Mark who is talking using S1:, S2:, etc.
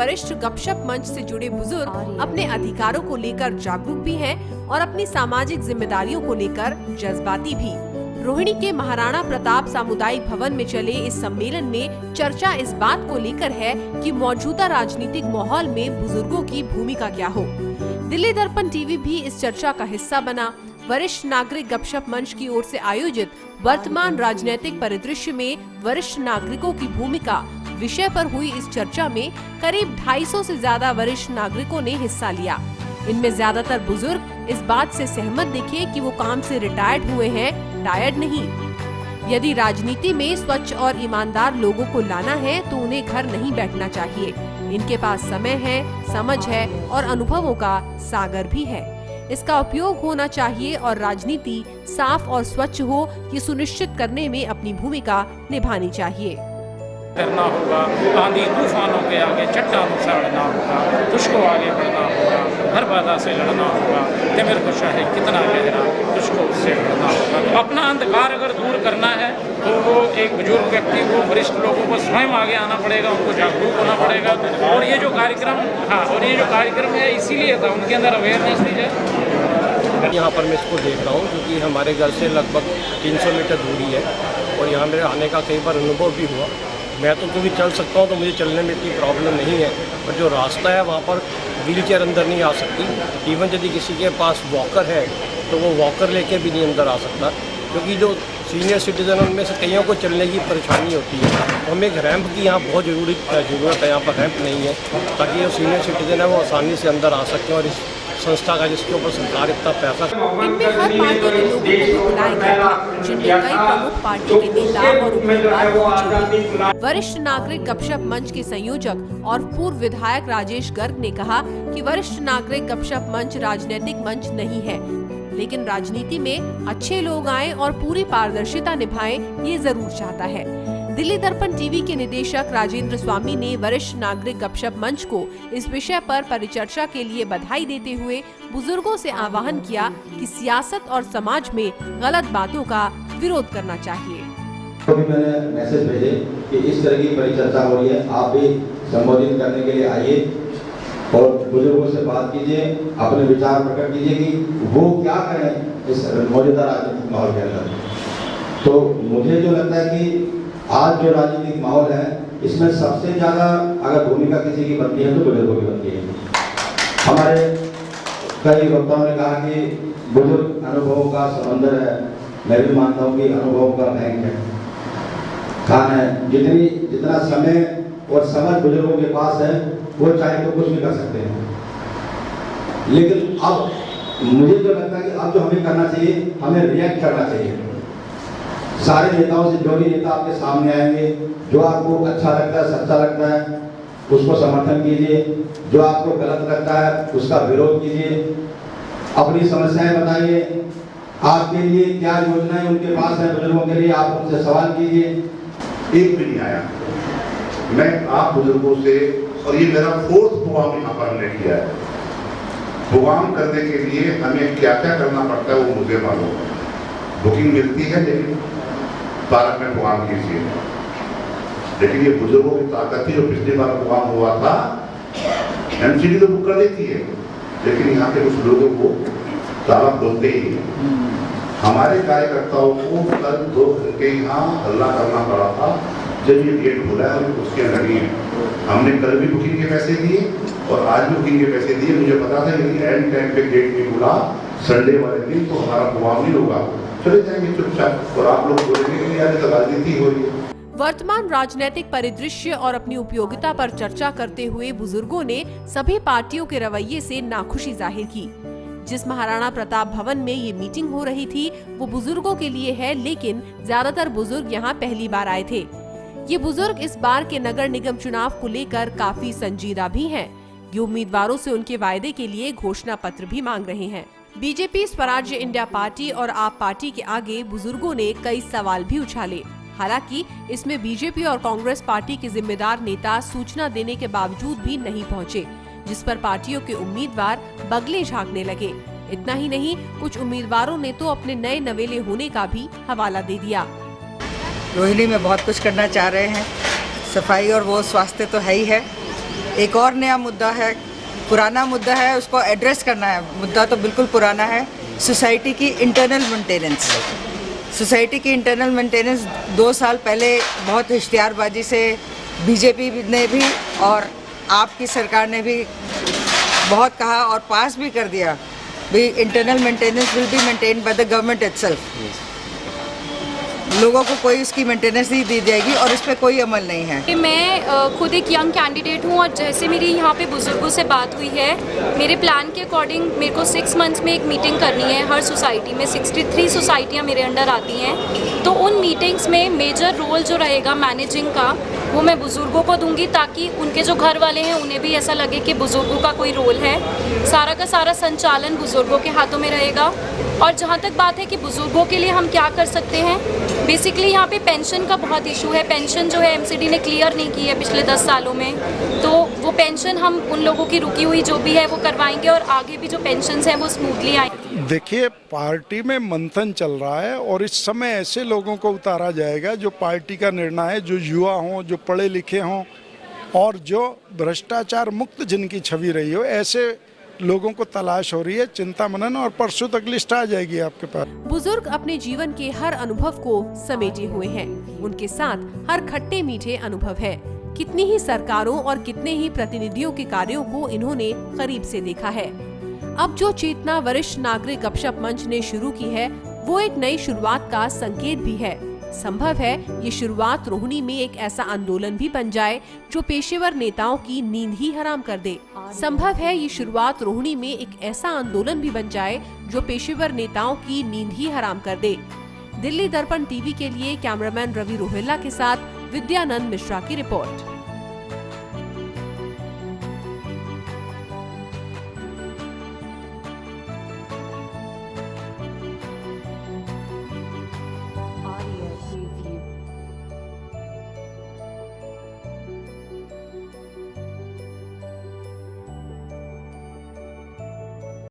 S1: वरिष्ठ गपशप मंच से जुड़े बुजुर्ग अपने अधिकारों को लेकर जागरूक भी हैं और अपनी सामाजिक जिम्मेदारियों को लेकर जज्बाती भी। रोहिणी के महाराणा प्रताप सामुदायिक भवन में चले इस सम्मेलन में चर्चा इस बात को लेकर है कि मौजूदा राजनीतिक माहौल में बुजुर्गों की भूमिका क्या हो। दिल्ली दर्पण टीवी भी इस चर्चा का हिस्सा बना। वरिष्ठ नागरिक गपशप मंच की ओर से आयोजित वर्तमान राजनीतिक परिदृश्य में वरिष्ठ नागरिकों की भूमिका विषय पर हुई इस चर्चा में करीब 250 से ज्यादा वरिष्ठ नागरिकों ने हिस्सा लिया। इनमें ज्यादातर बुजुर्ग इस बात से सहमत दिखे कि वो काम से रिटायर्ड हुए हैं, टायर्ड नहीं। यदि राजनीति में स्वच्छ और ईमानदार लोगों को लाना है तो उन्हें घर नहीं बैठना चाहिए। इनके पास समय है, समझ है और अनुभवों का सागर भी है। इसका उपयोग होना चाहिए और राजनीति साफ और स्वच्छ हो, ये सुनिश्चित करने में अपनी भूमिका निभानी चाहिए।
S2: करना होगा, आंधी तूफानों के आगे चट्टानों से लड़ना होगा, तुझको आगे बढ़ना होगा, हर बाधा से लड़ना होगा, तिमिर को चाहे कितना गहरा तुझको उससे लड़ना होगा। तो अपना अंधकार अगर दूर करना है तो वो एक बुजुर्ग व्यक्ति को, वरिष्ठ लोगों को स्वयं आगे आना पड़ेगा, उनको जागरूक होना पड़ेगा। और ये जो कार्यक्रम है इसीलिए था, उनके अंदर अवेयरनेस दी जाए।
S3: यहाँ पर मैं इसको देख रहा हूँ क्योंकि हमारे घर से लगभग 300 मीटर दूरी है और यहाँ मेरे आने का कई बार अनुभव भी हुआ। मैं तो क्योंकि चल सकता हूँ तो मुझे चलने में इतनी प्रॉब्लम नहीं है, पर जो रास्ता है वहाँ पर व्हील चेयर अंदर नहीं आ सकती। इवन यदि किसी के पास वॉकर है तो वो वॉकर लेके भी नहीं अंदर आ सकता, क्योंकि जो सीनियर सिटीजन उनमें से कईयों को चलने की परेशानी होती है। तो हमें एक रैंप की यहाँ बहुत ज़रूरत है। यहाँ पर रैंप नहीं है ताकि जो सीनियर सिटीजन है वो आसानी से अंदर आ सकें और इस संस्था का जिसके ऊपर सरकार इतना पैसा।
S1: इनमें हर पार्टी के लोगों को भी बुलाया गया था, जिनमें कई प्रमुख पार्टी के नेता और उम्मीदवार मौजूद। वरिष्ठ नागरिक गपशप मंच के संयोजक और पूर्व विधायक राजेश गर्ग ने कहा कि वरिष्ठ नागरिक गपशप मंच राजनीतिक मंच नहीं है, लेकिन राजनीति में अच्छे लोग आए और पूरी पारदर्शिता निभाएं, ये जरूर चाहता है। दिल्ली दर्पण टीवी के निदेशक राजेंद्र स्वामी ने वरिष्ठ नागरिक गपशप मंच को इस विषय पर परिचर्चा के लिए बधाई देते हुए बुजुर्गों से आह्वान किया कि सियासत और समाज में गलत बातों का विरोध करना चाहिए।
S4: अभी मैंने मैसेज भेजे कि इस तरह की परिचर्चा हो रही है, आप भी संबोधित करने के लिए आइए और बुजुर्गों से बात कीजिए, अपने विचार प्रकट कीजिए कि वो क्या करें इस मौजूदा राजनीतिक माहौल के अंदर। तो मुझे जो लगता है कि आज जो राजनीतिक माहौल है इसमें सबसे ज्यादा अगर भूमिका किसी की बनती है तो बुजुर्गों की बनती है। हमारे कई वक्ताओं ने कहा कि बुजुर्ग अनुभवों का समंदर है। मैं भी मानता हूँ कि अनुभवों का बैंक है, खान है। जितना समय और समझ बुजुर्गों के पास है वो चाहे तो कुछ भी कर सकते हैं। लेकिन अब मुझे जो लगता है कि अब जो हमें करना चाहिए, हमें रिएक्ट करना चाहिए। सारे नेताओं से जो भी नेता आपके सामने आएंगे, जो आपको अच्छा लगता है, सच्चा लगता है, उसको समर्थन कीजिए। जो आपको गलत लगता है उसका विरोध कीजिए। अपनी समस्याएं बताइए, आपके लिए क्या योजनाएं उनके पास है बुजुर्गों के लिए, आप उनसे सवाल कीजिए।
S5: एक भी नहीं आया। मैं आप बुजुर्गों से, और ये मेरा 4th प्रोग्राम यहाँ पर हमने किया है। प्रोग्राम करने के लिए हमें क्या क्या करना पड़ता है वो मुझे मालूम है। बुकिंग मिलती है लेकिन पार्क में प्रोग्राम कीजिए। लेकिन ये बुजुर्गों की ताकत थी, जो पिछली बार प्रोग्राम हुआ था एमसीडी तो बुक कर देती है, लेकिन यहाँ के कुछ लोगों को ताला खोलते ही नहीं। हमारे कार्यकर्ताओं को कल 2 घंटे यहाँ हल्ला करना पड़ा था जब ये गेट खुला है, उसके लगी है। हमने कल भी बुकिंग के पैसे दिए और आज भी बुकिंग के पैसे दिए। मुझे पता था यदि एंड टाइम पे गेट नहीं खुला संडे वाले दिन तो हमारा प्रोग्राम नहीं होगा, चले जाएंगे चुपचाप और आप लोग बोलेंगे कि यार राजनीति हो रही है।
S1: वर्तमान राजनीतिक परिदृश्य और अपनी उपयोगिता पर चर्चा करते हुए बुजुर्गों ने सभी पार्टियों के रवैये से नाखुशी जाहिर की। जिस महाराणा प्रताप भवन में ये मीटिंग हो रही थी वो बुजुर्गों के लिए है, लेकिन ज्यादातर बुजुर्ग यहाँ पहली बार आए थे। ये बुजुर्ग इस बार के नगर निगम चुनाव को लेकर काफी संजीदा भी हैं। ये उम्मीदवारों से उनके वायदे के लिए घोषणा पत्र भी मांग रहे हैं। बीजेपी, स्वराज्य इंडिया पार्टी और आप पार्टी के आगे बुजुर्गों ने कई सवाल भी उछाले। हालांकि इसमें बीजेपी और कांग्रेस पार्टी के जिम्मेदार नेता सूचना देने के बावजूद भी नहीं पहुंचे, जिस पर पार्टियों के उम्मीदवार बगले झांकने लगे। इतना ही नहीं, कुछ उम्मीदवारों ने तो अपने नए नवेले होने का भी हवाला दे दिया।
S6: रोहिणी में बहुत कुछ करना चाह रहे हैं। सफाई और वो स्वास्थ्य तो है ही है, एक और नया मुद्दा है, पुराना मुद्दा है, उसको एड्रेस करना है। मुद्दा तो बिल्कुल पुराना है, सोसाइटी की इंटरनल मेंटेनेंस। सोसाइटी की इंटरनल मेंटेनेंस 2 साल पहले बहुत इश्तिहारबाजी से बीजेपी ने भी और आपकी सरकार ने भी बहुत कहा और पास भी कर दिया भी internal maintenance will be maintained by the government itself. लोगों को कोई इसकी मेंटेनेंस नहीं दी जाएगी और इस पर कोई अमल नहीं है।
S7: कि मैं खुद एक यंग कैंडिडेट हूँ और जैसे मेरी यहाँ पे बुज़ुर्गों से बात हुई है, मेरे प्लान के अकॉर्डिंग मेरे को 6 मंथ्स में एक मीटिंग करनी है हर सोसाइटी में। 63 सोसाइटियाँ मेरे अंडर आती हैं, तो उन मीटिंग्स में मेजर रोल जो रहेगा मैनेजिंग का वो मैं बुज़ुर्गों को दूंगी, ताकि उनके जो घर वाले हैं उन्हें भी ऐसा लगे कि बुज़ुर्गों का कोई रोल है। सारा का सारा संचालन बुज़ुर्गों के हाथों में रहेगा। और जहाँ तक बात है कि बुज़ुर्गों के लिए हम क्या कर सकते हैं, बेसिकली यहाँ पे पेंशन का बहुत इशू है। पेंशन जो है एमसीडी ने क्लियर नहीं की है पिछले 10 सालों में, तो वो पेंशन हम उन लोगों की रुकी हुई जो भी है वो करवाएंगे और आगे भी जो पेंशन्स हैं वो स्मूथली आएंगी।
S8: देखिए, पार्टी में मंथन चल रहा है और इस समय ऐसे लोगों को उतारा जाएगा जो पार्टी का निर्णय है, जो युवा हों, जो पढ़े लिखे हों और जो भ्रष्टाचार मुक्त जिनकी छवि रही हो, ऐसे लोगों को तलाश हो रही है। चिंता मनन और परसों तक लिस्ट आ जाएगी आपके पास।
S1: बुजुर्ग अपने जीवन के हर अनुभव को समेटे हुए हैं। उनके साथ हर खट्टे मीठे अनुभव है। कितनी ही सरकारों और कितने ही प्रतिनिधियों के कार्यों को इन्होंने करीब से देखा है। अब जो चेतना वरिष्ठ नागरिक गपशप मंच ने शुरू की है, वो एक नई शुरुआत का संकेत भी है। संभव है ये शुरुआत रोहिणी में एक ऐसा आंदोलन भी बन जाए जो पेशेवर नेताओं की नींद ही हराम कर दे। संभव है ये शुरुआत रोहिणी में एक ऐसा आंदोलन भी बन जाए जो पेशेवर नेताओं की नींद ही हराम कर दे। दिल्ली दर्पण टीवी के लिए कैमरामैन रवि रोहिल्ला के साथ विद्यानंद मिश्रा की रिपोर्ट।